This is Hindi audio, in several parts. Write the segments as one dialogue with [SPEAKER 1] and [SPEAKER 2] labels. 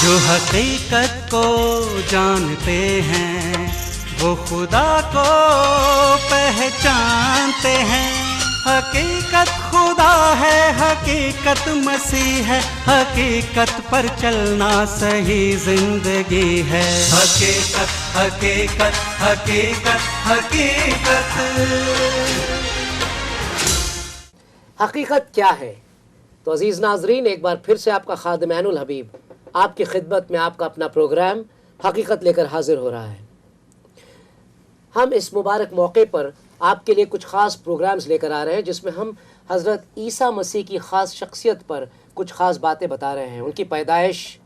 [SPEAKER 1] जो हकीकत को जानते हैं वो खुदा को पहचानते हैं। हकीकत खुदा है, हकीकत मसीह है, हकीकत पर चलना सही जिंदगी है। हकीकत हकीकत हकीकत हकीकत।
[SPEAKER 2] हकीकत क्या है? तो अजीज़ नाजरीन, एक बार फिर से आपका खादिम ऐनुल हबीब आपकी खिदमत में आपका अपना प्रोग्राम हकीकत लेकर हाजिर हो रहा है। हम इस मुबारक मौके पर आपके लिए कुछ ख़ास प्रोग्राम्स लेकर आ रहे हैं जिसमें हम हज़रत ईसा मसीह की ख़ास शख्सियत पर कुछ ख़ास बातें बता रहे हैं। उनकी पैदाइश,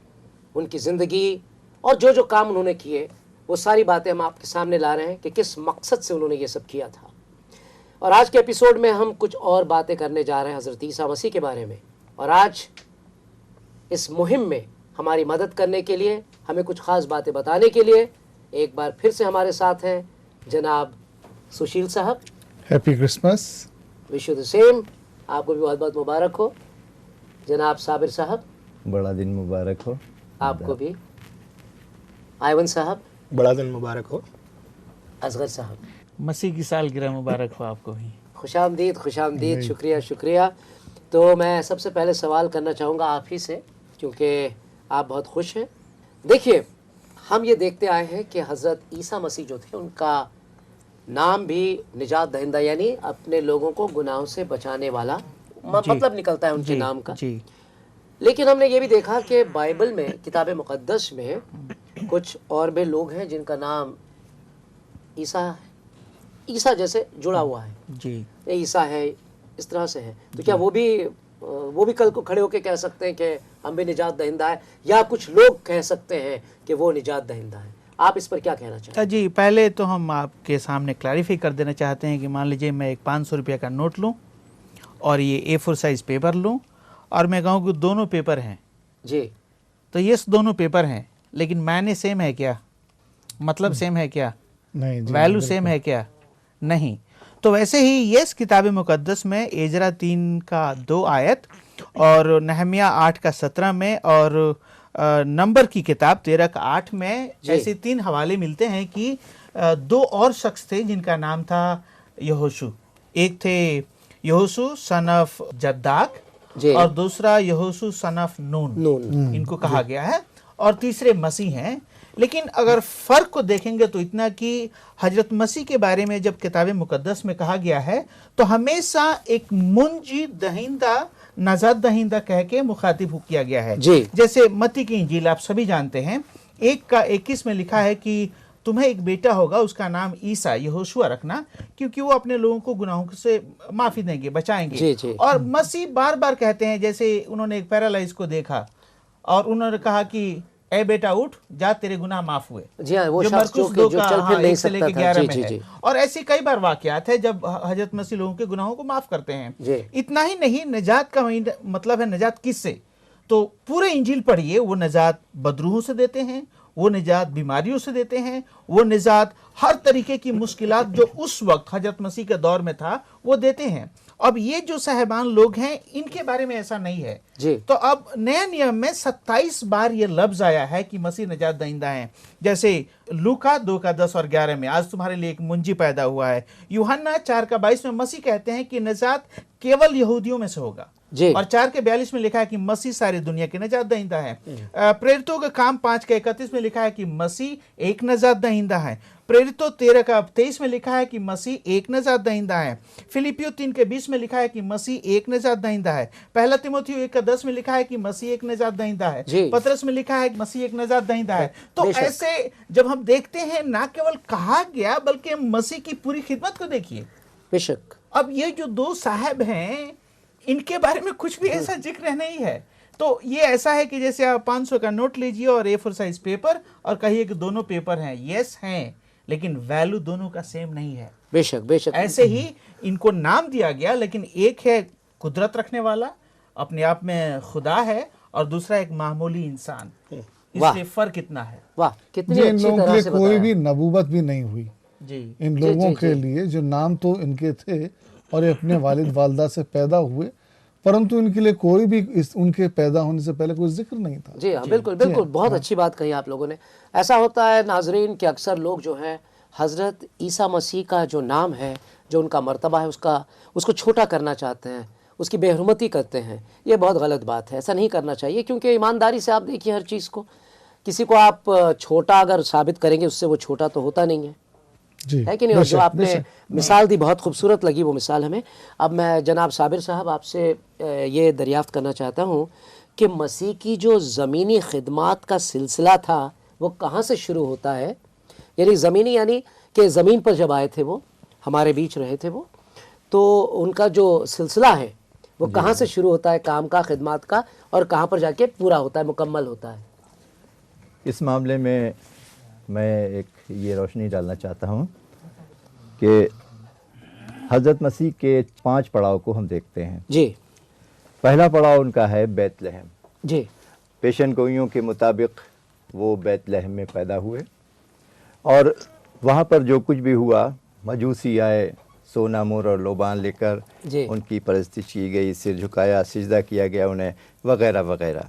[SPEAKER 2] उनकी ज़िंदगी और जो जो काम उन्होंने किए, वो सारी बातें हम आपके सामने ला रहे हैं कि किस मकसद से उन्होंने ये सब किया था। और आज के एपिसोड में हम कुछ और बातें करने जा रहे हैं हज़रत ईसा मसीह के बारे में। और आज इस मुहिम में हमारी मदद करने के लिए, हमें कुछ ख़ास बातें बताने के लिए एक बार फिर से हमारे साथ हैं जनाब सुशील साहब।
[SPEAKER 3] Happy Christmas.
[SPEAKER 2] Wish you the same, आपको भी बहुत बहुत मुबारक हो। जनाब साबिर साहब,
[SPEAKER 4] बड़ा दिन मुबारक हो।
[SPEAKER 2] आपको भी। आयवन साहब,
[SPEAKER 5] बड़ा दिन मुबारक हो।
[SPEAKER 2] असगर साहब,
[SPEAKER 6] मसीह की सालगिरह मुबारक हो आपको भी।
[SPEAKER 2] खुशामदीद खुशामदीद। शुक्रिया शुक्रिया। तो मैं सबसे पहले सवाल करना चाहूँगा आप ही से, क्योंकि आप बहुत खुश हैं। देखिए, हम ये देखते आए हैं कि हज़रत ईसा मसीह जो थे, उनका नाम भी निजात दहिंदा, यानी अपने लोगों को गुनाहों से बचाने वाला मतलब निकलता है उनके नाम का।
[SPEAKER 6] जी।
[SPEAKER 2] लेकिन हमने ये भी देखा कि बाइबल में, किताब मुक़द्दस में कुछ और भी लोग हैं जिनका नाम ईसा है, ईसा जैसे जुड़ा हुआ है।
[SPEAKER 6] जी,
[SPEAKER 2] ये ईसा है, इस तरह से है। तो क्या वो भी कल को खड़े होकर कह सकते हैं कि हम भी निजात दहिंदा है, या कुछ लोग कह सकते हैं कि वो निजात दहिंदा है? आप इस पर क्या कहना चाहते हैं?
[SPEAKER 6] जी, पहले तो हम आपके सामने क्लैरिफाई कर देना चाहते हैं कि मान लीजिए मैं एक 500 रुपये का नोट लूं और ये A4 साइज़ पेपर लूं और मैं कहूँ कि दोनों पेपर हैं
[SPEAKER 2] जी,
[SPEAKER 6] तो ये दोनों पेपर हैं, लेकिन मायने सेम है क्या? मतलब सेम है क्या?
[SPEAKER 3] नहीं,
[SPEAKER 6] वैल्यू सेम है क्या? नहीं। तो वैसे ही यस, किताब मुक़द्दस में एजरा 3 का 2 आयत और नहमिया 8 का 17 में और नंबर की किताब 13 का 8 में ऐसे 3 हवाले मिलते हैं कि 2 और शख्स थे जिनका नाम था यहोशू। एक थे यहोशू सन ऑफ जद्दाक और दूसरा यहोशू सन ऑफ नून, इनको कहा गया है, और तीसरे मसीह हैं। लेकिन अगर फ़र्क को देखेंगे तो इतना कि हजरत मसीह के बारे में जब किताब मुक़द्दस में कहा गया है तो हमेशा एक मुंजी दहिंदा, नजात दहिंदा कह के मुखातिब किया गया है। जैसे मत्ती की इंजील आप सभी जानते हैं, 1 का 21 में लिखा है कि तुम्हें एक बेटा होगा, उसका नाम ईसा यहोशुआ रखना, क्योंकि वो अपने लोगों को गुनाहों से माफ़ी देंगे, बचाएंगे। और मसीह बार बार कहते हैं, जैसे उन्होंने एक पैरालाइज को देखा और उन्होंने कहा कि ए बेटा उठ, जा, तेरे गुनाह माफ हुए।
[SPEAKER 2] जी हाँ, वो
[SPEAKER 6] जो
[SPEAKER 2] शख्स जो चल फिर नहीं सकता था।
[SPEAKER 6] 11 में है। और ऐसी कई बार वाकयात है जब हजरत मसीह लोगों के गुनाहों को माफ करते हैं। इतना ही नहीं, निजात का मतलब है निजात किससे? तो पूरे इंजील पढ़िए, वो निजात बदरूहों से देते हैं, वो निजात बीमारियों से देते हैं, वो निजात हर तरीके की मुश्किलात जो उस वक्त हजरत मसीह के दौर में था वो देते हैं। अब ये जो साहिबान लोग हैं, इनके बारे में ऐसा नहीं है जी। तो अब नया नियम में 27 बार ये लफ्ज आया है कि मसीह निजात दहिंदा हैं। जैसे लूका 2 का 10 और 11 में आज तुम्हारे लिए एक मुंजी पैदा हुआ है। यूहन्ना 4 का 22 में मसीह कहते हैं कि निजात केवल यहूदियों में से होगा। और 4 के 42 में लिखा है कि मसीह सारी दुनिया के निजात दहिंदा है। प्रेरितों का काम 5 के 31 में लिखा है कि मसीह एक निजात दहिंदा है। प्रेरितों 13 का 23 में लिखा है कि मसीह एक निजात दहिंदा है। फिलिपियो 3 के 20 में लिखा है कि मसीह एक निजात दहिंदा है। पहला तीमुथियो 1 का 10 में लिखा है कि मसीह एक निजात दहिंदा है। पतरस में लिखा है कि मसीह एक निजात दहिंदा है। तो ऐसे जब हम देखते हैं, ना केवल कहा गया बल्कि मसीह की पूरी खिदमत को देखिए।
[SPEAKER 2] बेशक
[SPEAKER 6] अब ये जो 2 साहब हैं, इनके बारे में कुछ भी ऐसा जिक्र नहीं है। तो ये ऐसा है कि जैसे आप 500 का नोट लीजिए और A4 साइज पेपर और कहिए कि दोनों पेपर हैं। यस हैं, लेकिन वैल्यू दोनों का सेम नहीं है।
[SPEAKER 2] बेशक बेशक।
[SPEAKER 6] ऐसे ही इनको नाम दिया गया, लेकिन एक है कुदरत रखने वाला, अपने आप में खुदा है, और दूसरा एक मामूली इंसान। इसलिए फर्क इतना है।
[SPEAKER 2] वाह, कितनी
[SPEAKER 3] इन लोगों के लिए कोई भी नबूवत भी नहीं हुई
[SPEAKER 6] जी।
[SPEAKER 3] इन लोगों के लिए जो नाम तो इनके थे और ये अपने वालिद वालदा से पैदा हुए, परंतु इनके लिए कोई भी उनके पैदा होने से पहले कोई जिक्र नहीं था।
[SPEAKER 2] जी हाँ, बिल्कुल बिल्कुल, बहुत अच्छी बात कही आप लोगों ने। ऐसा होता है नाजरीन कि अक्सर लोग जो है हज़रत ईसा मसीह का जो नाम है, जो उनका मर्तबा है, उसको छोटा करना चाहते हैं, उसकी बेहरमती करते हैं। ये बहुत गलत बात है, ऐसा नहीं करना चाहिए, क्योंकि ईमानदारी से आप देखिए हर चीज़ को, किसी को आप छोटा अगर साबित करेंगे उससे वो छोटा तो होता नहीं है, है कि नहीं। और जो आपने मिसाल दी बहुत खूबसूरत लगी वो मिसाल हमें। अब मैं जनाब साबिर साहब आपसे ये दरियाफ्त करना चाहता हूँ कि मसीह की जो ज़मीनी खिदमात का सिलसिला था वो कहाँ से शुरू होता है, यानी ज़मीनी यानी कि ज़मीन पर जब आए थे वो, हमारे बीच रहे थे वो, तो उनका जो सिलसिला है वो कहाँ से शुरू होता है काम का, खिदमात का, और कहाँ पर जाके पूरा होता है, मुकम्मल होता है?
[SPEAKER 4] इस मामले में मैं एक ये रोशनी डालना चाहता हूँ कि हज़रत मसीह के 5 पड़ाव को हम देखते हैं
[SPEAKER 2] जी।
[SPEAKER 4] पहला पड़ाव उनका है बैतलहम
[SPEAKER 2] जी।
[SPEAKER 4] पेशन गोइयों के मुताबिक वो बैतलहम में पैदा हुए और वहाँ पर जो कुछ भी हुआ, मजूसी आए, सोना मोर और लोबान लेकर उनकी परस्ती की गई, सिर झुकाया, सिजदा किया गया उन्हें, वगैरह वगैरह।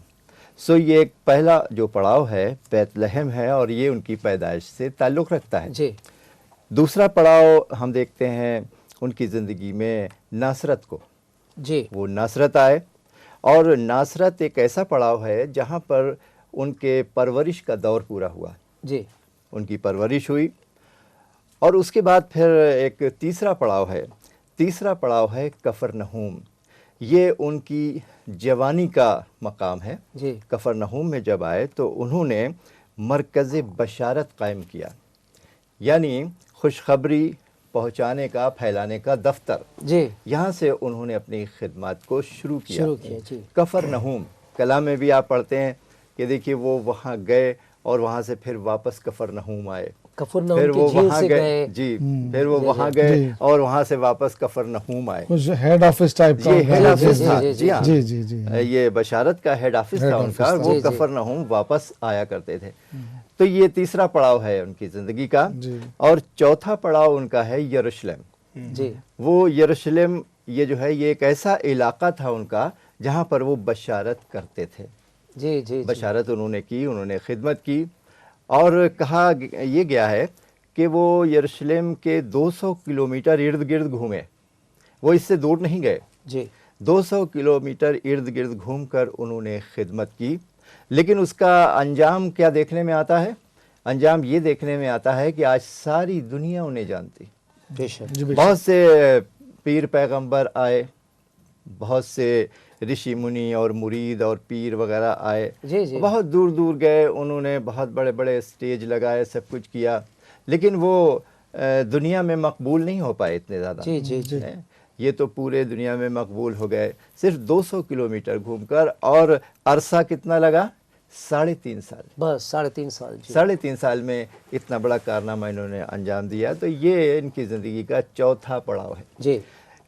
[SPEAKER 4] सो ये एक पहला जो पड़ाव है बैतलहम है और ये उनकी पैदाइश से ताल्लुक़ रखता है
[SPEAKER 2] जी।
[SPEAKER 4] दूसरा पड़ाव हम देखते हैं उनकी ज़िंदगी में नासरत को।
[SPEAKER 2] जी।
[SPEAKER 4] वो नासरत आए और नासरत एक ऐसा पड़ाव है जहाँ पर उनके परवरिश का दौर पूरा हुआ।
[SPEAKER 2] जी।
[SPEAKER 4] उनकी परवरिश हुई और उसके बाद फिर एक तीसरा पड़ाव है। तीसरा पड़ाव है कफरनहूम। ये उनकी जवानी का मकाम है। कफरनहूम में जब आए तो उन्होंने मरकज़ बशारत कायम किया, यानी खुशखबरी पहुँचाने का, फैलाने का दफ्तर। जी। यहाँ से उन्होंने अपनी खिदमत को शुरू किया। कफरनहूम कलाम में भी आप पढ़ते हैं कि देखिए वो वहाँ गए और वहाँ से फिर वापस कफरनहूम आए, फिर वो वहाँ गए। जी, फिर वो वहाँ गए और वहाँ से वापस कफरनहूम आए।
[SPEAKER 3] हेड ऑफिस टाइप का,
[SPEAKER 4] ये हेड ऑफिस था। जी हाँ,
[SPEAKER 3] जी जी जी,
[SPEAKER 4] ये बशारत का हेड ऑफिस था उनका। वो कफरनहूम वापस आया करते थे। तो ये तीसरा पड़ाव है उनकी ज़िंदगी का। और चौथा पड़ाव उनका है यरूशलेम। जी। वो यरूशलेम ये जो है ये एक ऐसा इलाका था उनका जहाँ पर वो बशारत करते थे। जी जी। बशारत उन्होंने की, उन्होंने खिदमत की और कहा ये गया है कि वो यरूशलेम के 200 किलोमीटर इर्द गिर्द घूमे, वो इससे दूर नहीं गए। जी। 200 किलोमीटर इर्द गिर्द घूमकर उन्होंने खिदमत की। लेकिन उसका अंजाम क्या देखने में आता है? अंजाम ये देखने में आता है कि आज सारी दुनिया उन्हें जानती। बहुत से पीर पैगंबर आए, बहुत से ऋषि मुनि और मुरीद और पीर वगैरह आए। जी जी। बहुत दूर दूर गए, उन्होंने बहुत बड़े बड़े स्टेज लगाए, सब कुछ किया, लेकिन वो दुनिया में मकबूल नहीं हो पाए इतने ज़्यादा। जी जी जी। ये तो पूरे दुनिया में मकबूल हो गए सिर्फ 200 किलोमीटर घूमकर। और अरसा कितना लगा? 3.5 साल। बस 3.5 साल। 3.5 साल में इतना बड़ा कारनामा इन्होंने अंजाम दिया। तो ये इनकी ज़िंदगी का चौथा पड़ाव है। जी।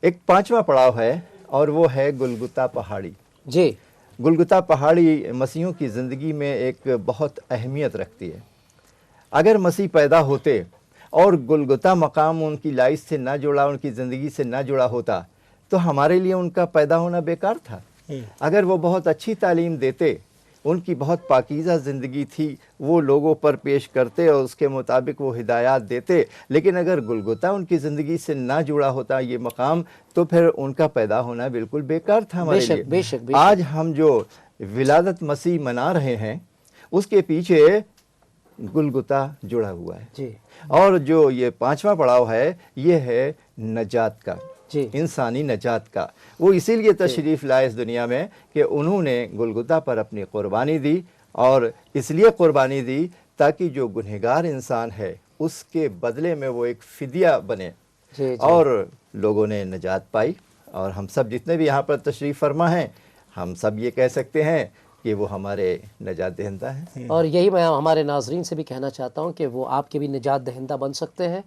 [SPEAKER 4] एक पांचवा पड़ाव है और वो है गुलगुता पहाड़ी। जी। गुलगुता पहाड़ी मसीहों की ज़िंदगी में एक बहुत अहमियत रखती है। अगर मसीह पैदा होते और गुलगुता मकाम उनकी लाइफ से ना जुड़ा, उनकी ज़िंदगी से ना जुड़ा होता, तो हमारे लिए उनका पैदा होना बेकार था। अगर वो बहुत अच्छी तालीम देते, उनकी बहुत पाकीज़ा ज़िंदगी थी, वो लोगों पर पेश करते और उसके मुताबिक वो हिदायत देते, लेकिन अगर गुलगुता उनकी ज़िंदगी से ना जुड़ा होता ये मकाम, तो फिर उनका पैदा होना बिल्कुल बेकार था हमारे लिए। बेशक। आज हम जो विलादत मसीह मना रहे हैं उसके पीछे गुलगुता जुड़ा हुआ है। जी। और जो ये पांचवा पड़ाव है ये है नजात का, इंसानी नजात का। वो इसीलिए तशरीफ़ लाए इस दुनिया में कि उन्होंने गुलगुता पर अपनी कुर्बानी दी, और इसलिए कुर्बानी दी ताकि जो गुनहगार इंसान है उसके बदले में वो एक फिदिया बने। जी। और लोगों ने नजात पाई। और हम सब जितने भी यहाँ पर तशरीफ़ फरमा हैं, हम सब ये कह सकते हैं कि वो हमारे नजात दहिंदा हैं।
[SPEAKER 2] और यही मैं हमारे नाजरीन से भी कहना चाहता हूँ कि वो आपके भी नजात दहिंदा बन सकते हैं।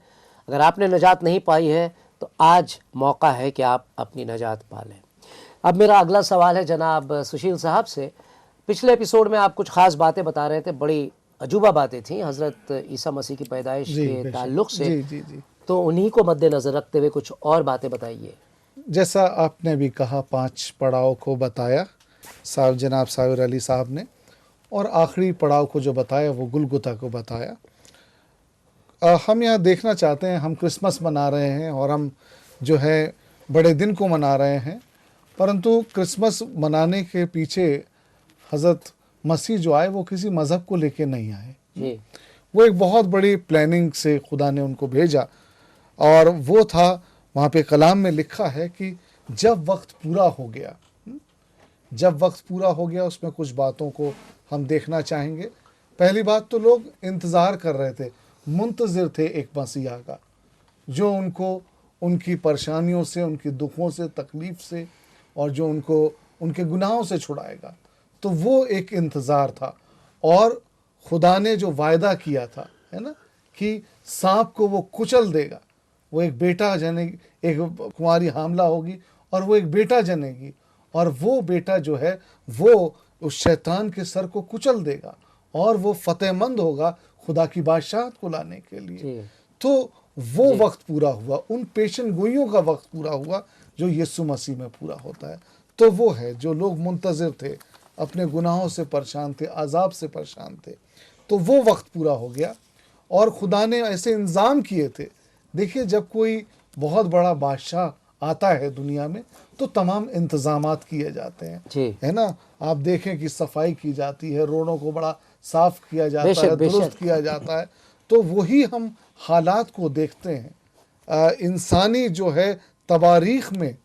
[SPEAKER 2] अगर आपने नजात नहीं पाई है तो आज मौका है कि आप अपनी नजात पा लें। अब मेरा अगला सवाल है जनाब सुशील साहब से। पिछले एपिसोड में आप कुछ ख़ास बातें बता रहे थे, बड़ी अजूबा बातें थी हज़रत ईसा मसीह की पैदाइश के ताल्लुक़ से। जी, जी, जी। तो उन्हीं को मद्देनज़र रखते हुए कुछ और बातें बताइए।
[SPEAKER 3] जैसा आपने भी कहा 5 पड़ाव को बताया साहब, जनाब साबिर अली साहब ने, और आखिरी पड़ाव को जो बताया वो गुलगुता को बताया। हम यहाँ देखना चाहते हैं, हम क्रिसमस मना रहे हैं और हम जो है बड़े दिन को मना रहे हैं, परंतु क्रिसमस मनाने के पीछे हज़रत मसीह जो आए वो किसी मज़हब को लेके नहीं आए। वो एक बहुत बड़ी प्लानिंग से खुदा ने उनको भेजा, और वो था, वहाँ पे कलाम में लिखा है कि जब वक्त पूरा हो गया, जब वक्त पूरा हो गया, उसमें कुछ बातों को हम देखना चाहेंगे। पहली बात तो लोग इंतज़ार कर रहे थे, मुंतज़िर थे एक मसीहा का, जो उनको उनकी परेशानियों से, उनके दुखों से, तकलीफ़ से, और जो उनको उनके गुनाहों से छुड़ाएगा। तो वो एक इंतज़ार था, और खुदा ने जो वायदा किया था, है ना, कि सांप को वो कुचल देगा, वो एक बेटा जनेगी, एक कुंवारी हामला होगी और वो एक बेटा जनेगी, और वो बेटा जो है वो उस शैतान के सर को कुचल देगा, और वो फतेहमंद होगा खुदा की बादशाहत को लाने के लिए। तो वो वक्त पूरा हुआ, उन पेशन गोइयों का वक्त पूरा हुआ जो यीशु मसीह में पूरा होता है। तो वो है जो लोग मुंतज़िर थे, अपने गुनाहों से परेशान थे, अजाब से परेशान थे, तो वो वक्त पूरा हो गया। और खुदा ने ऐसे इंतज़ाम किए थे। देखिए, जब कोई बहुत बड़ा बादशाह आता है दुनिया में तो तमाम इंतज़ामात किए जाते हैं, है ना। आप देखें कि सफाई की जाती है, रोडों को बड़ा साफ किया जाता है, दुरुस्त किया जाता है। तो वही हम हालात को देखते हैं। इंसानी जो है तवारीख़ में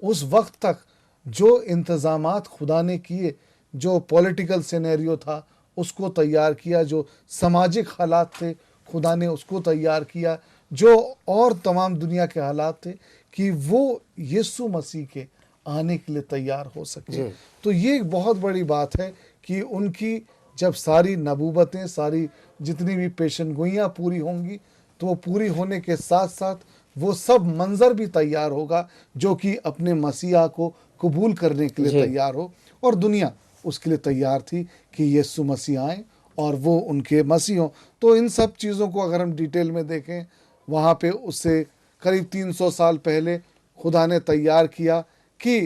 [SPEAKER 3] उस वक्त तक जो इंतज़ामात खुदा ने किए, जो पॉलिटिकल सिनेरियो था उसको तैयार किया, जो सामाजिक हालात थे खुदा ने उसको तैयार किया, जो और तमाम दुनिया के हालात थे कि वो यीशु मसीह के आने के लिए तैयार हो सके। तो ये एक बहुत बड़ी बात है कि उनकी जब सारी नबूवतें, सारी जितनी भी पेशनगोइयाँ पूरी होंगी, तो वो पूरी होने के साथ साथ वो सब मंजर भी तैयार होगा जो कि अपने मसीहा को कबूल करने के लिए तैयार हो। और दुनिया उसके लिए तैयार थी कि यीशु मसीह आए और वो उनके मसीह हों। तो इन सब चीज़ों को अगर हम डिटेल में देखें, वहाँ पे उससे करीब 300 साल पहले खुदा ने तैयार किया कि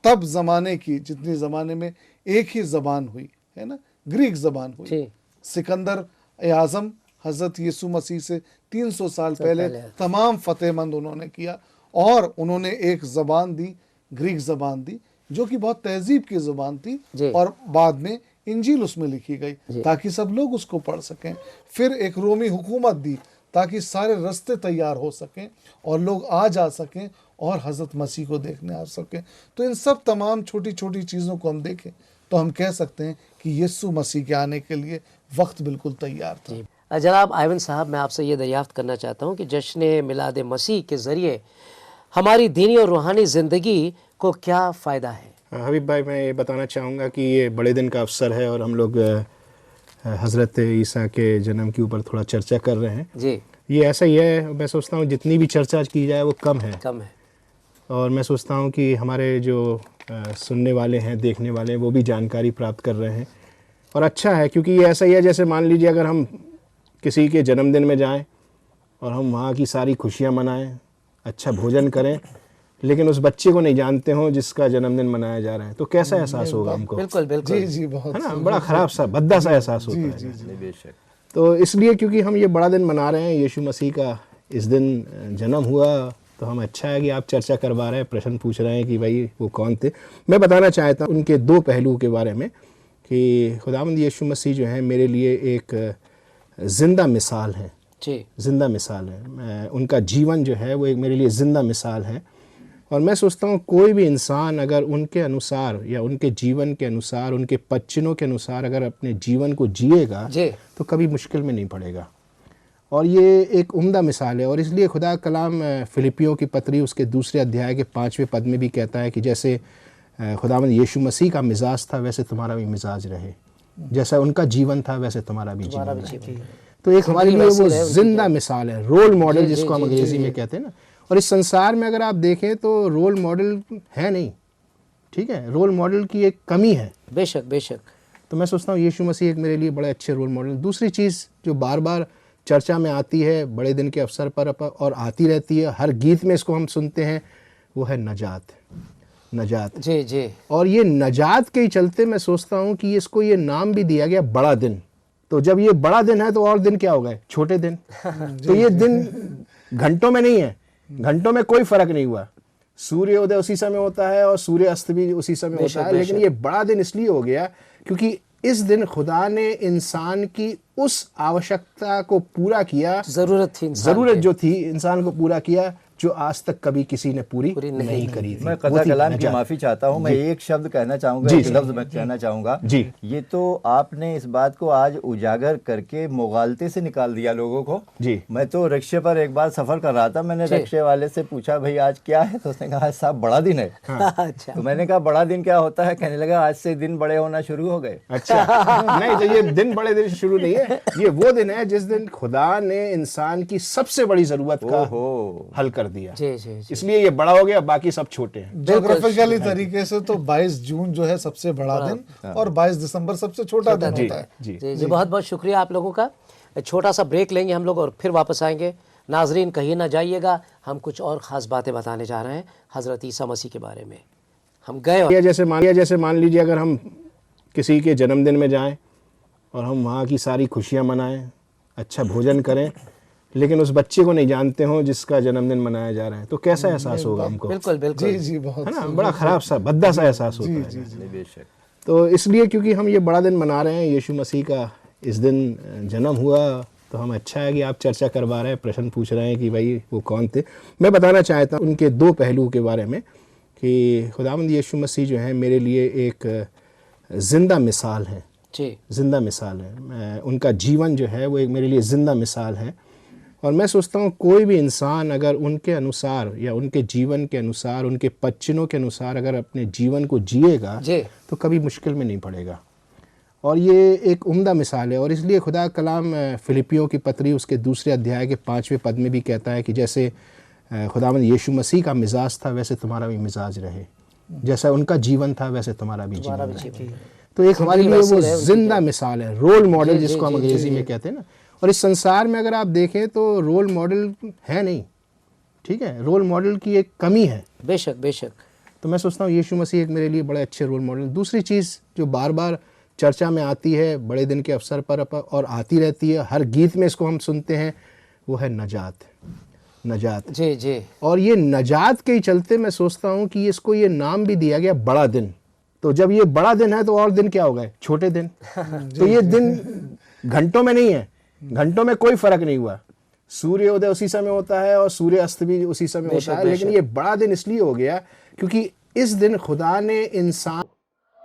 [SPEAKER 3] तब ज़माने की, जितनी ज़माने में एक ही ज़बान हुई, है ना, ग्रीक ज़बान हुई। सिकंदर आज़म हज़रत यीशु मसीह से 300 साल पहले तमाम फतेहमंद उन्होंने किया, और उन्होंने एक ज़बान दी, ग्रीक ज़बान दी, जो कि बहुत तहजीब की ज़बान थी, और बाद में इंजील उसमें लिखी गई ताकि सब लोग उसको पढ़ सकें। फिर एक रोमी हुकूमत दी ताकि सारे रास्ते तैयार हो सकें और लोग आ जा सकें और हज़रत मसीह को देखने आ सकें। तो इन सब तमाम छोटी छोटी चीज़ों को हम देखें तो हम कह सकते हैं कि यीशु मसीह के आने के लिए वक्त बिल्कुल तैयार था।
[SPEAKER 2] जनाब आइवन साहब, मैं आपसे ये दरियाफ्त करना चाहता हूँ कि जश्न मिलाद मसीह के ज़रिए हमारी दीनी और रूहानी ज़िंदगी को क्या फ़ायदा है?
[SPEAKER 5] हबीब भाई, मैं ये बताना चाहूँगा कि ये बड़े दिन का अवसर है और हम लोग हज़रत ईसा के जन्म के ऊपर थोड़ा चर्चा कर रहे हैं
[SPEAKER 2] जी।
[SPEAKER 5] ये ऐसा ही है, मैं सोचता हूँ जितनी भी चर्चा की जाए वो कम है। और मैं सोचता हूँ कि हमारे जो सुनने वाले हैं, देखने वाले हैं, वो भी जानकारी प्राप्त कर रहे हैं, और अच्छा है। क्योंकि ये ऐसा ही है, जैसे मान लीजिए अगर हम किसी के जन्मदिन में जाएं और हम वहाँ की सारी खुशियाँ मनाएं, अच्छा भोजन करें, लेकिन उस बच्चे को नहीं जानते हो जिसका जन्मदिन मनाया जा रहा है, तो कैसा एहसास होगा हमको?
[SPEAKER 2] बिल्कुल बिल्कुल
[SPEAKER 3] जी जी, बहुत
[SPEAKER 5] है ना, बड़ा ख़राब सा, भद्दा सा एहसास होता है। तो इसलिए क्योंकि हम ये बड़ा दिन मना रहे हैं, यीशु मसीह का इस दिन जन्म हुआ, तो हम अच्छा है कि आप चर्चा करवा रहे हैं, प्रश्न पूछ रहे हैं कि भाई वो कौन थे। मैं बताना चाहता हूँ उनके दो पहलू के बारे में कि खुदावंद यीशु मसीह जो है मेरे लिए एक ज़िंदा मिसाल है, ज़िंदा मिसाल है। उनका जीवन जो है वो एक मेरे लिए ज़िंदा मिसाल है। और मैं सोचता हूँ कोई भी इंसान अगर उनके अनुसार या उनके जीवन के अनुसार, उनके पच्चनों के अनुसार अगर अपने जीवन को जिएगा तो कभी मुश्किल में नहीं पड़ेगा। और ये एक उम्दा मिसाल है। और इसलिए खुदा कलाम फिलिपियों की पत्री उसके 2 अध्याय के 5वें पद में भी कहता है कि जैसे खुदावंद यीशु मसीह का मिजाज था वैसे तुम्हारा भी मिजाज रहे, जैसा उनका जीवन था वैसे तुम्हारा भी जीवन रहे। तो एक हमारे लिए वो जिंदा मिसाल है, रोल मॉडल जिसको हम अंग्रेजी में कहते हैं ना। और इस संसार में अगर आप देखें तो रोल मॉडल है नहीं, ठीक है, रोल मॉडल की एक कमी है।
[SPEAKER 2] बेशक बेशक।
[SPEAKER 5] तो मैं सोचता हूँ यीशु मसीह एक मेरे लिए बड़े अच्छे रोल मॉडल। दूसरी चीज़ जो बार बार चर्चा में आती है बड़े दिन के अवसर पर और आती रहती है, हर गीत में इसको हम सुनते हैं, वो है नजात। नजात
[SPEAKER 2] जी जी।
[SPEAKER 5] और ये नजात के ही चलते मैं सोचता हूँ कि इसको ये नाम भी दिया गया बड़ा दिन। तो जब ये बड़ा दिन है तो और दिन क्या हो गए? छोटे दिन। तो ये दिन घंटों में नहीं है, घंटों में कोई फर्क नहीं हुआ। सूर्योदय उसी समय होता है और सूर्य अस्त भी उसी समय होता है, लेकिन ये बड़ा दिन इसलिए हो गया क्योंकि इस दिन खुदा ने इंसान की उस आवश्यकता को पूरा किया, जरूरत जो थी इंसान को पूरा किया, जो आज तक कभी किसी ने पूरी नहीं करी थी।
[SPEAKER 4] मैं कथा कलाम की माफी चाहता हूँ, मैं एक शब्द कहना चाहूंगा, एक लफ्ज मैं कहना चाहूंगा जी। ये तो आपने इस बात को आज उजागर करके मुगालते से निकाल दिया लोगों को जी। मैं तो रिक्शे पर एक बार सफर कर रहा था, मैंने रिक्शे वाले से पूछा भाई आज क्या है, तो उसने कहा साहब बड़ा दिन है। अच्छा। तो मैंने कहा बड़ा दिन क्या होता है? कहने लगा आज से दिन बड़े होना शुरू हो गए।
[SPEAKER 5] अच्छा। नहीं, तो ये दिन बड़े दिन शुरू नहीं है, ये वो दिन है जिस दिन खुदा ने इंसान की सबसे बड़ी जरूरत का हल कर दिया।
[SPEAKER 2] जी, जी, जी।
[SPEAKER 5] इसलिए ये बड़ा हो गया, बाकी सब छोटे हैं।
[SPEAKER 3] ज्योग्राफिकली तरीके से तो 22 जून जो है सबसे बड़ा दिन और 22 दिसंबर सबसे छोटा दिन होता है।
[SPEAKER 2] जी जी, बहुत बहुत शुक्रिया आप लोगों का। छोटा सा ब्रेक लेंगे हम लोग और फिर वापस आएंगे। नाजरीन कहीं ना जाइएगा, हम कुछ और ख़ास बातें बताने जा रहे हैं हज़रत ईसा मसीह के बारे में। हम गए
[SPEAKER 5] जैसे मान लीजिए अगर हम किसी के जन्मदिन में जाएं और हम वहाँ की सारी खुशियाँ मनाएं, अच्छा भोजन करें, लेकिन उस बच्चे को नहीं जानते हो जिसका जन्मदिन मनाया जा रहा है, तो कैसा एहसास होगा हमको?
[SPEAKER 2] बिल्कुल बिल्कुल
[SPEAKER 3] जी जी, बहुत
[SPEAKER 5] है ना, बड़ा खराब सा भद्दा सा एहसास होता है।
[SPEAKER 4] बेशक।
[SPEAKER 5] तो इसलिए क्योंकि हम ये बड़ा दिन मना रहे हैं, यीशु मसीह का इस दिन जन्म हुआ, तो हम अच्छा है कि आप चर्चा करवा रहे हैं, प्रश्न पूछ रहे हैं कि भाई वो कौन थे। मैं बताना चाहता हूँ उनके दो पहलू के बारे में कि खुदावंद यीशु मसीह जो है मेरे लिए एक ज़िंदा मिसाल है। ज़िंदा मिसाल है। उनका जीवन जो है वो एक मेरे लिए ज़िंदा मिसाल है। और मैं सोचता हूँ कोई भी इंसान अगर उनके अनुसार या उनके जीवन के अनुसार, उनके पच्चनों के अनुसार अगर अपने जीवन को जिएगा तो कभी मुश्किल में नहीं पड़ेगा। और ये एक उम्दा मिसाल है। और इसलिए खुदा कलाम फिलिपियों की पत्री उसके 2 अध्याय के 5वें पद में भी कहता है कि जैसे खुदावंद यीशु मसीह का मिजाज था वैसे तुम्हारा भी मिजाज रहे, जैसा उनका जीवन था वैसे तुम्हारा भी जीवन रहे। तो एक हमारे लिए वो जिंदा मिसाल है, रोल मॉडल जिसको हम अंग्रेजी में कहते हैं ना। और इस संसार में अगर आप देखें तो रोल मॉडल है नहीं, ठीक है, रोल मॉडल की एक कमी है।
[SPEAKER 2] बेशक बेशक।
[SPEAKER 5] तो मैं सोचता हूँ यीशु मसीह एक मेरे लिए बड़े अच्छे रोल मॉडल। दूसरी चीज़ जो बार बार चर्चा में आती है बड़े दिन के अवसर पर और आती रहती है, हर गीत में इसको हम सुनते हैं, वो है नजात। नजात
[SPEAKER 2] जी जी।
[SPEAKER 5] और ये नजात के ही चलते मैं सोचता हूँ कि इसको ये नाम भी दिया गया बड़ा दिन। तो जब ये बड़ा दिन है तो और दिन क्या हो गए? छोटे दिन। तो ये दिन घंटों में नहीं है, घंटों में कोई फर्क नहीं हुआ। सूर्योदय उसी समय होता है और सूर्य अस्त भी उसी समय होता है, लेकिन ये बड़ा दिन इसलिए हो गया क्योंकि इस दिन खुदा ने इंसान।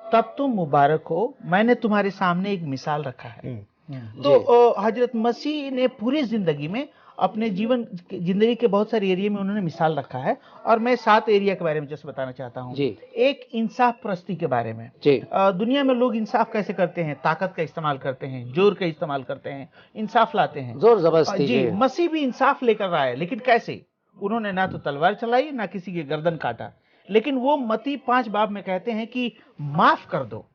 [SPEAKER 6] तब तुम मुबारक हो, मैंने तुम्हारे सामने एक मिसाल रखा है। तो हजरत मसीह ने पूरी जिंदगी में अपने जिंदगी के बहुत सारे एरिया में उन्होंने मिसाल रखा है। और मैं 7 एरिया के बारे में जैसे बताना चाहता हूँ। एक इंसाफ परस्ती के बारे में। दुनिया में लोग इंसाफ कैसे करते हैं? ताकत का इस्तेमाल करते हैं, जोर का इस्तेमाल करते हैं, इंसाफ लाते हैं,
[SPEAKER 2] जोर जबरदस्ती।
[SPEAKER 6] जी, मसीह भी इंसाफ लेकर रहा है, लेकिन कैसे? उन्होंने ना तो तलवार चलाई ना किसी के गर्दन काटा, लेकिन वो मत्ती 5 बाब में कहते हैं कि माफ कर दो,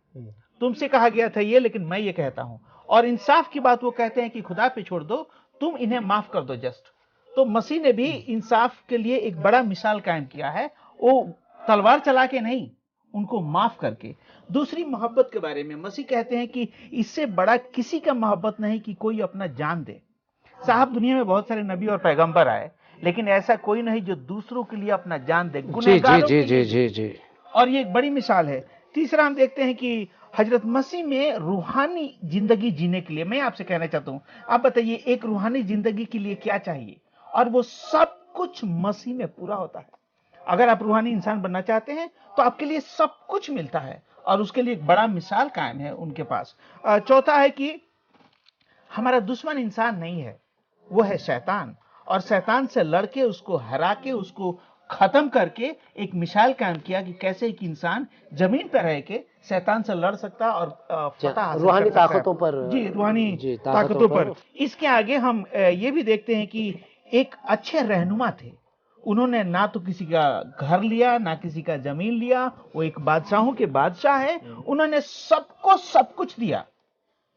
[SPEAKER 6] तुमसे कहा गया था ये, लेकिन मैं ये कहता हूं। और इंसाफ की बात वो कहते हैं कि खुदा पे छोड़ दो, तुम इन्हें माफ कर दो जस्ट। तो मसीह ने भी इंसाफ के लिए एक बड़ा मिसाल कायम किया है, वो तलवार चला के नहीं, उनको माफ करके। दूसरी मोहब्बत के बारे में मसीह कहते हैं कि इससे बड़ा किसी का मोहब्बत नहीं कि कोई अपना जान दे। साहब, दुनिया में बहुत सारे नबी और पैगंबर आए, लेकिन ऐसा कोई नहीं जो दूसरों के लिए अपना जान दे, गुनहगारों के लिए। जी जी। और ये एक बड़ी मिसाल है। तीसरा हम देखते हैं कि हजरत मसीह में रूहानी जिंदगी जीने के लिए, मैं आपसे कहना चाहता हूं, आप बताइए एक रूहानी जिंदगी के लिए क्या चाहिए? और वो सब कुछ मसीह में पूरा होता है। अगर आप रूहानी इंसान बनना चाहते हैं तो आपके लिए सब कुछ मिलता है, और उसके लिए एक बड़ा मिसाल कायम है उनके पास। चौथा है कि हमारा दुश्मन इंसान नहीं है, वो है शैतान। और शैतान से लड़के, उसको हरा के, उसको खत्म करके एक मिसाल कायम किया कि कैसे एक इंसान जमीन पर रह के शैतान से लड़ सकता और फतह
[SPEAKER 2] रूहानी ताकतों पर।
[SPEAKER 6] जी, रूहानी ताकतों पर। इसके आगे हम ये भी देखते हैं कि एक अच्छे रहनुमा थे। उन्होंने ना तो किसी का घर लिया, ना किसी का जमीन लिया। वो एक बादशाहों के बादशाह है। उन्होंने सबको सब कुछ दिया,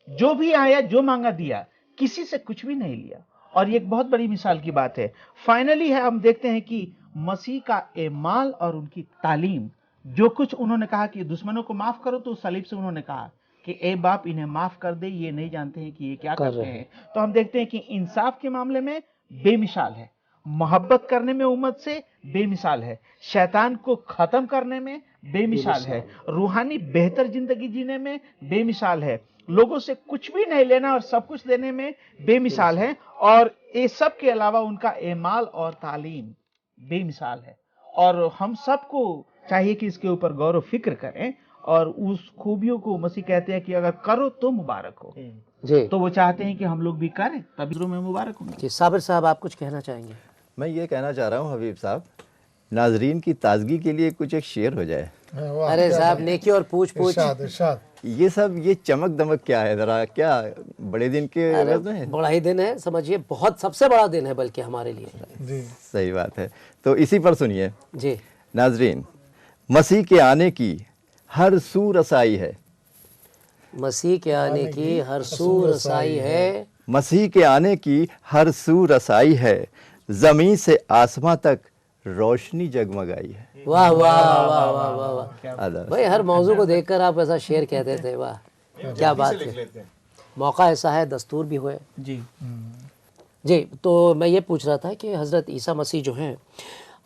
[SPEAKER 6] जो भी आया जो मांगा दिया, किसी से कुछ भी नहीं लिया। और ये एक बहुत बड़ी मिसाल की बात है। फाइनली है, हम देखते हैं कि मसीह का एमाल और उनकी तालीम, जो कुछ उन्होंने कहा कि दुश्मनों को माफ करो, तो सलीब से उन्होंने कहा कि ए बाप इन्हें माफ कर दे, ये नहीं जानते हैं कि ये क्या करते हैं। तो हम देखते हैं कि इंसाफ के मामले में बेमिसाल है, मोहब्बत करने में उम्मत से बेमिसाल है, शैतान को खत्म करने में बेमिसाल है, रूहानी बेहतर जिंदगी जीने में बेमिसाल है, लोगों से कुछ भी नहीं लेना और सब कुछ देने में बेमिसाल है, और ये सब के अलावा उनका एमाल और तालीम बेमिसाल है। और हम सबको चाहिए कि इसके ऊपर गौर फिक्र करें, और उस खूबियों को मसीह कहते हैं कि अगर करो तो मुबारक हो जी। तो वो चाहते हैं कि हम लोग भी करें, तभी में मुबारक होंगे
[SPEAKER 2] जी। साबिर साहब, आप कुछ कहना चाहेंगे?
[SPEAKER 4] मैं ये कहना चाह रहा हूँ हबीब साहब, नाजरीन की ताजगी के लिए कुछ एक शेर हो जाए।
[SPEAKER 2] अरे साहब, नेकी और पूछ पूछ,
[SPEAKER 4] ये सब ये चमक दमक क्या है, जरा क्या बड़े दिन के
[SPEAKER 2] में बड़ा ही दिन है, समझिए बहुत सबसे बड़ा दिन है बल्कि हमारे लिए
[SPEAKER 4] जी। सही बात है। तो इसी पर सुनिए
[SPEAKER 2] जी।
[SPEAKER 4] नाजरीन, मसीह के आने की हर सू रसाई है,
[SPEAKER 2] मसीह के आने की हर सू रसाई है,
[SPEAKER 4] मसीह के आने की हर सू रसाई है, जमीन से आसमां तक रोशनी जगमगाई है।
[SPEAKER 2] वाह वाह वाह वाह वाह वाह भाई, हर मौजू को देखकर आप ऐसा शेर कहते थे, वाह क्या बात है। मौका ऐसा है, दस्तूर भी हुए
[SPEAKER 6] जी।
[SPEAKER 2] जी। तो मैं ये पूछ रहा था कि हज़रत ईसा मसीह जो हैं,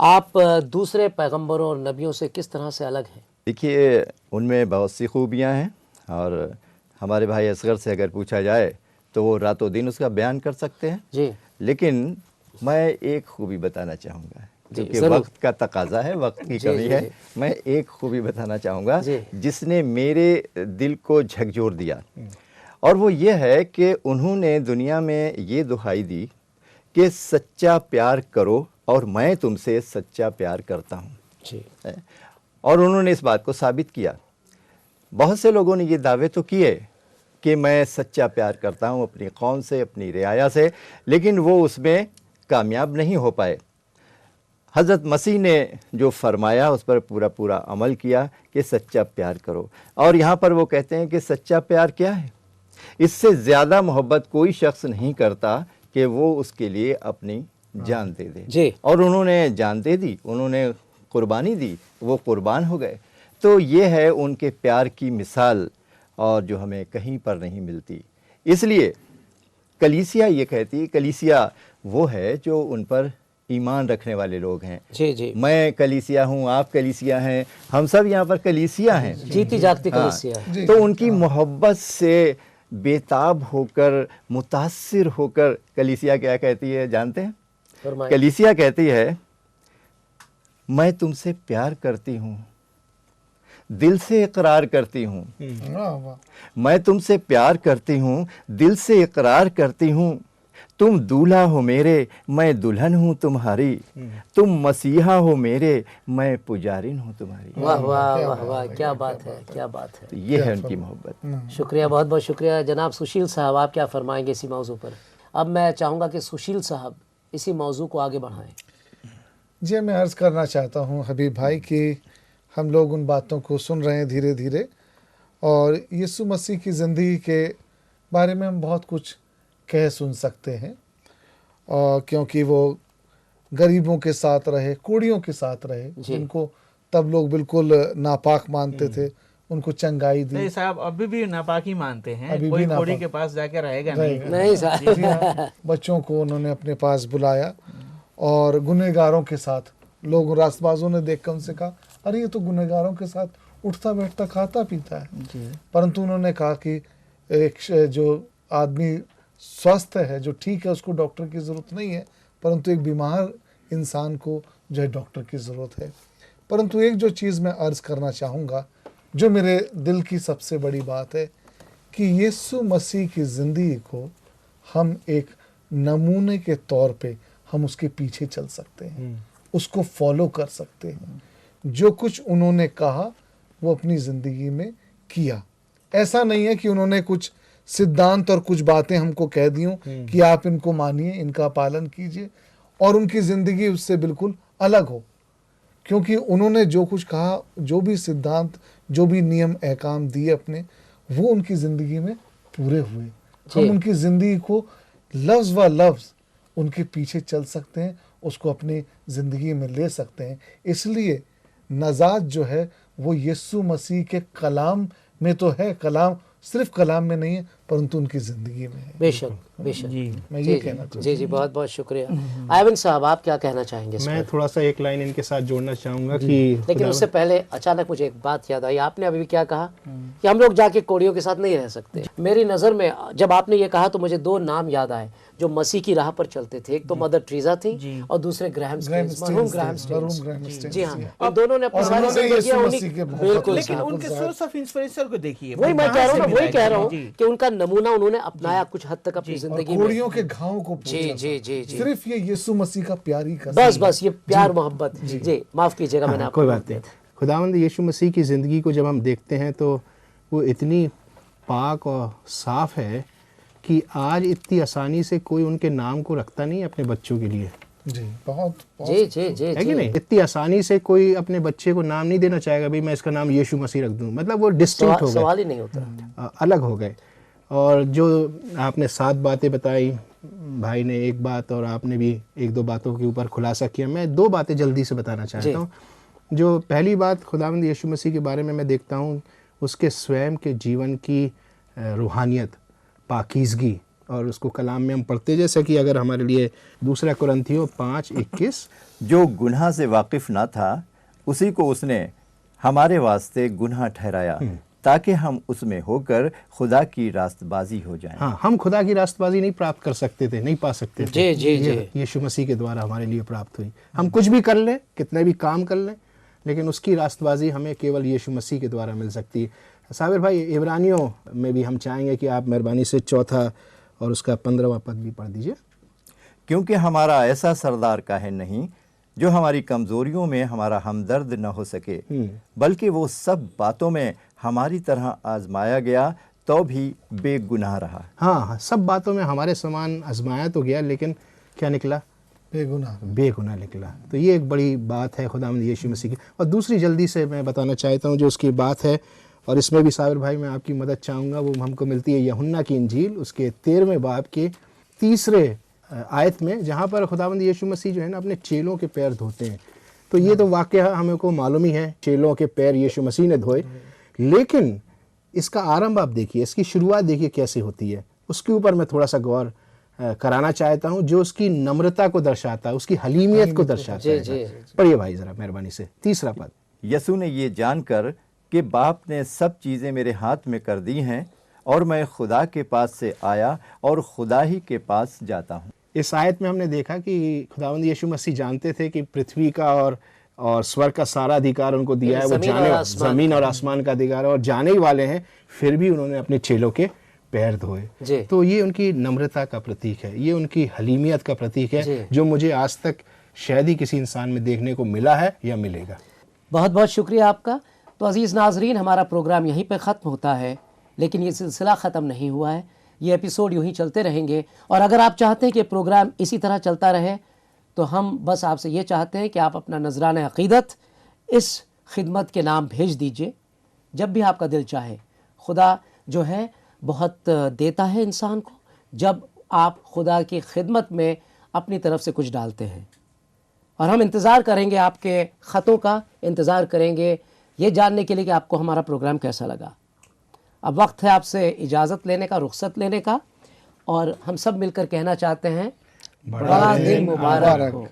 [SPEAKER 2] आप दूसरे पैगंबरों और नबियों से किस तरह से अलग हैं?
[SPEAKER 4] देखिए, उनमें बहुत सी खूबियाँ हैं, और हमारे भाई असगर से अगर पूछा जाए तो वो रातों दिन उसका बयान कर सकते हैं
[SPEAKER 2] जी। लेकिन
[SPEAKER 4] मैं एक खूबी बताना चाहूँगा, क्योंकि वक्त का तकाजा है, वक्त की कमी है। मैं एक खूबी बताना चाहूँगा जिसने मेरे दिल को झकझोर दिया, और वो ये है कि उन्होंने दुनिया में ये दुहाई दी कि सच्चा प्यार करो और मैं तुमसे सच्चा प्यार करता हूँ
[SPEAKER 2] जी।
[SPEAKER 4] और उन्होंने इस बात को साबित किया। बहुत से लोगों ने ये दावे तो किए कि मैं सच्चा प्यार करता हूँ अपनी कौम से, अपनी रियाया से, लेकिन वो उसमें कामयाब नहीं हो पाए। हज़रत मसीह ने जो फरमाया उस पर पूरा पूरा अमल किया कि सच्चा प्यार करो, और यहाँ पर वो कहते हैं कि सच्चा प्यार क्या है? इससे ज़्यादा मोहब्बत कोई शख्स नहीं करता कि वो उसके लिए अपनी जान दे दे
[SPEAKER 2] जी।
[SPEAKER 4] और उन्होंने जान दे दी, उन्होंने कुर्बानी दी, वो कुर्बान हो गए। तो ये है उनके प्यार की मिसाल, और जो हमें कहीं पर नहीं मिलती। इसलिए कलीसिया ये कहती है, कलीसिया वो है जो उन पर ईमान रखने वाले लोग हैं।
[SPEAKER 2] जी जी।
[SPEAKER 4] मैं कलीसिया हूँ, आप कलीसिया हैं, हम सब यहाँ पर कलीसिया हैं,
[SPEAKER 2] जीती जागती कलीसिया।
[SPEAKER 4] हाँ। तो उनकी मोहब्बत से बेताब होकर, मुतासिर होकर कलीसिया क्या कहती है जानते हैं? कलीसिया कहती है, मैं तुमसे प्यार करती हूँ, दिल से इकरार करती हूँ, मैं तुमसे प्यार करती हूँ, दिल से इकरार करती हूँ, तुम दूल्हा हो मेरे, मैं दुल्हन हूँ तुम्हारी, तुम मसीहा हो मेरे, मैं पुजारिन हूँ तुम्हारी।
[SPEAKER 2] वाह वाह वाह वाह, क्या बात है, क्या बात है।
[SPEAKER 4] तो ये है उनकी मोहब्बत।
[SPEAKER 2] शुक्रिया, बहुत बहुत शुक्रिया। जनाब सुशील साहब, आप क्या फरमाएंगे इसी मौजू पर? अब मैं चाहूँगा कि सुशील साहब इसी मौजू को आगे बढ़ाएं।
[SPEAKER 3] जी, मैं अर्ज़ करना चाहता हूँ हबीब भाई कि हम लोग उन बातों को सुन रहे हैं धीरे धीरे, और यीशु मसीह की ज़िंदगी के बारे में हम बहुत कुछ कह सुन सकते हैं, और क्योंकि वो गरीबों के साथ रहे, कोड़ियों के साथ रहे, जिनको तब लोग बिल्कुल नापाक मानते थे, उनको चंगाई दी।
[SPEAKER 6] नहीं साहब, अभी भी नापाकी मानते हैं, अभी कोई कोड़ी के पास जाके रहेगा
[SPEAKER 2] नहीं साहब।
[SPEAKER 3] बच्चों को उन्होंने अपने पास बुलाया, और गुनहगारों के साथ, लोग रास्तबाजों ने देखकर उनसे कहा, अरे ये तो गुनहगारों के साथ उठता बैठता खाता पीता है। परंतु उन्होंने कहा कि एक जो आदमी स्वस्थ है, जो ठीक है, उसको डॉक्टर की ज़रूरत नहीं है, परंतु एक बीमार इंसान को जो है डॉक्टर की ज़रूरत है। परंतु एक जो चीज़ मैं अर्ज़ करना चाहूँगा, जो मेरे दिल की सबसे बड़ी बात है, कि यीशु मसीह की ज़िंदगी को हम एक नमूने के तौर पे हम उसके पीछे चल सकते हैं, उसको फॉलो कर सकते हैं। जो कुछ उन्होंने कहा वो अपनी ज़िंदगी में किया। ऐसा नहीं है कि उन्होंने कुछ सिद्धांत और कुछ बातें हमको कह दी कि आप इनको मानिए, इनका पालन कीजिए, और उनकी ज़िंदगी उससे बिल्कुल अलग हो। क्योंकि उन्होंने जो कुछ कहा, जो भी सिद्धांत, जो भी नियम अहकाम दिए अपने, वो उनकी ज़िंदगी में पूरे हुए। हम उनकी ज़िंदगी को लफ्ज़ व लफ्ज़ उनके पीछे चल सकते हैं, उसको अपनी ज़िंदगी में ले सकते हैं। इसलिए नजात जो है वो यीशु मसीह के कलाम में तो है, कलाम सिर्फ कलाम में नहीं है परंतु उनकी ज़िंदगी में है।
[SPEAKER 2] बेशक बेशक।
[SPEAKER 3] मैं ये कहना चाहता हूँ।
[SPEAKER 2] जी जी, बहुत बहुत शुक्रिया। आयवन साहब, आप क्या कहना चाहेंगे?
[SPEAKER 5] मैं थोड़ा सा एक लाइन इनके साथ जोड़ना चाहूँगा कि
[SPEAKER 2] लेकिन उससे पहले अचानक मुझे एक बात याद आई। आपने अभी क्या कहा कि हम लोग जाके कोड़ियों के साथ नहीं रह सकते। मेरी नज़र में जब आपने ये कहा तो मुझे दो नाम याद आए जो मसीह की राह पर चलते थे। एक तो मदर ट्रीजा थी और दूसरे ग्राहम स्टेन्स, मरहूम ग्राहम स्टेन्स। जी हाँ, इन दोनों ने अपनी सारी जिंदगियां उन्हीं, बिल्कुल,
[SPEAKER 6] लेकिन उनके सोर्स ऑफ इंस्पिरेशन को देखिए।
[SPEAKER 2] वही मैं कह रहा हूँ, वही कह रहा हूँ कि उनका नमूना उन्होंने अपनाया कुछ हद तक अपनी जिंदगी में।
[SPEAKER 3] कोड़ियों के घावों को
[SPEAKER 2] जी जी जी जी,
[SPEAKER 3] सिर्फ ये यीशु मसीह का प्यार ही का,
[SPEAKER 2] बस ये प्यार मोहब्बत। जी माफ कीजिएगा, मैंने आपको
[SPEAKER 5] कोई बात नहीं। खुदावंद यीशु मसीह की ज़िंदगी को जब हम देखते हैं तो वो इतनी पाक और साफ है कि आज इतनी आसानी से कोई उनके नाम को रखता नहीं अपने बच्चों के लिए।
[SPEAKER 3] जी बहुत
[SPEAKER 2] जी जी जी,
[SPEAKER 5] है कि नहीं? इतनी आसानी से कोई अपने बच्चे को नाम नहीं देना चाहेगा भाई मैं इसका नाम यीशु मसीह रख दूं। मतलब वो डिस्टिंक्ट हो गए,
[SPEAKER 2] सवाल ही नहीं होता,
[SPEAKER 5] अलग हो गए। और जो आपने 7 बातें बताई, भाई ने एक बात और आपने भी 1-2 बातों के ऊपर खुलासा किया। मैं 2 बातें जल्दी से बताना चाहता हूँ। जो पहली बात खुदावंद यीशु मसीह के बारे में मैं देखता हूँ उसके स्वयं के जीवन की रूहानियत, पाकीज़गी, और उसको कलाम में हम पढ़ते जैसे कि अगर हमारे लिए 2 कुरिन्थियों 5:21,
[SPEAKER 4] जो गुनाह से वाकिफ ना था उसी को उसने हमारे वास्ते गुनाह ठहराया ताकि हम उसमें होकर खुदा की रास्तबाजी हो जाएं।
[SPEAKER 5] हाँ, हम खुदा की रास्तबाजी नहीं प्राप्त कर सकते थे, नहीं पा सकते थे।
[SPEAKER 2] जी जी जी,
[SPEAKER 5] यीशु मसीह के द्वारा हमारे लिए प्राप्त हुई। हम कुछ भी कर लें, कितने भी काम कर लें, लेकिन उसकी रास्तबाजी हमें केवल यीशु मसीह के द्वारा मिल सकती है। साबिर भाई, इब्रानियों में भी हम चाहेंगे कि आप मेहरबानी से 4 और उसका 15वां पद भी पढ़ दीजिए।
[SPEAKER 4] क्योंकि हमारा ऐसा सरदार काहे नहीं जो हमारी कमजोरियों में हमारा हमदर्द न हो सके, बल्कि वो सब बातों में हमारी तरह आजमाया गया तो भी बेगुनाह रहा।
[SPEAKER 5] हाँ, सब बातों में हमारे समान आजमाया तो गया, लेकिन क्या निकला? बेगुनाह निकला। तो ये एक बड़ी बात है खुदावंद यीशु मसीह की। और दूसरी जल्दी से मैं बताना चाहता हूँ जो उसकी बात है, और इसमें भी साबिर भाई मैं आपकी मदद चाहूँगा। वो हमको मिलती है यूहन्ना की इंजील उसके 13वें बाब के 3 आयत में, जहाँ पर खुदावंद यीशु मसीह जो है ना अपने चेलों के पैर धोते हैं। तो ये तो वाकया हमें को मालूम ही है, चेलों के पैर यीशु मसीह ने धोए, लेकिन इसका आरंभ आप देखिए, इसकी शुरुआत देखिए कैसे होती है। उसके ऊपर मैं थोड़ा सा गौर कराना चाहता हूँ, जो उसकी नम्रता को दर्शाता है, उसकी हलीमियत को दर्शाता है। पढ़िए भाई ज़रा मेहरबानी से 3 पद।
[SPEAKER 4] यसू ने ये जानकर कि बाप ने सब चीज़ें मेरे हाथ में कर दी हैं और मैं खुदा के पास से आया और खुदा ही के पास जाता हूँ।
[SPEAKER 5] इस आयत में हमने देखा कि खुदावंद यीशु मसीह जानते थे कि पृथ्वी का और स्वर्ग का सारा अधिकार उनको दिया है, वो ज़मीन और आसमान का अधिकार है और जाने ही वाले हैं, फिर भी उन्होंने अपने चेलों के पैर धोए। तो ये उनकी नम्रता का प्रतीक है, ये उनकी हलीमियत का प्रतीक है, जो मुझे आज तक शायद ही किसी इंसान में देखने को मिला है या मिलेगा।
[SPEAKER 2] बहुत बहुत शुक्रिया आपका। तो अज़ीज़ नाजरीन, हमारा प्रोग्राम यहीं पे ख़त्म होता है, लेकिन ये सिलसिला ख़त्म नहीं हुआ है। ये एपिसोड यूं ही चलते रहेंगे, और अगर आप चाहते हैं कि प्रोग्राम इसी तरह चलता रहे तो हम बस आपसे ये चाहते हैं कि आप अपना नजराना अक़ीदत इस खिदमत के नाम भेज दीजिए जब भी आपका दिल चाहे। खुदा जो है बहुत देता है इंसान को जब आप खुदा की खिदमत में अपनी तरफ से कुछ डालते हैं, और हम इंतज़ार करेंगे, आपके ख़तों का इंतज़ार करेंगे ये जानने के लिए कि आपको हमारा प्रोग्राम कैसा लगा। अब वक्त है आपसे इजाज़त लेने का, रुखसत लेने का, और हम सब मिलकर कहना चाहते हैं बड़ा दिन मुबारक हो।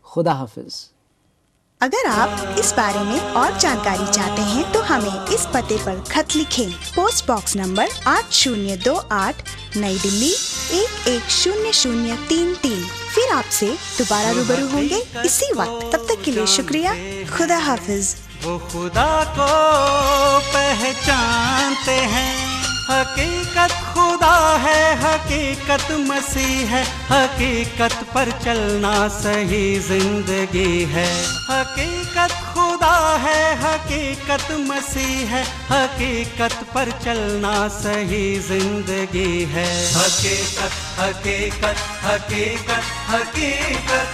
[SPEAKER 2] खुदा हाफिज़।
[SPEAKER 7] अगर आप इस बारे में और जानकारी चाहते हैं तो हमें इस पते पर खत लिखें। पोस्ट बॉक्स नंबर 8028, नई दिल्ली 110033। फिर आपसे दोबारा रूबरू होंगे इसी वक्त। तब तक के लिए शुक्रिया। खुदा हाफिज।
[SPEAKER 1] वो खुदा को पहचानते हैं, हकीकत खुदा है, हकीकत मसीह है, हकीकत पर चलना सही जिंदगी है। हकीकत खुदा है, हकीकत मसीह है, हकीकत पर चलना सही जिंदगी है। हकीकत हकीकत हकीकत हकीकत।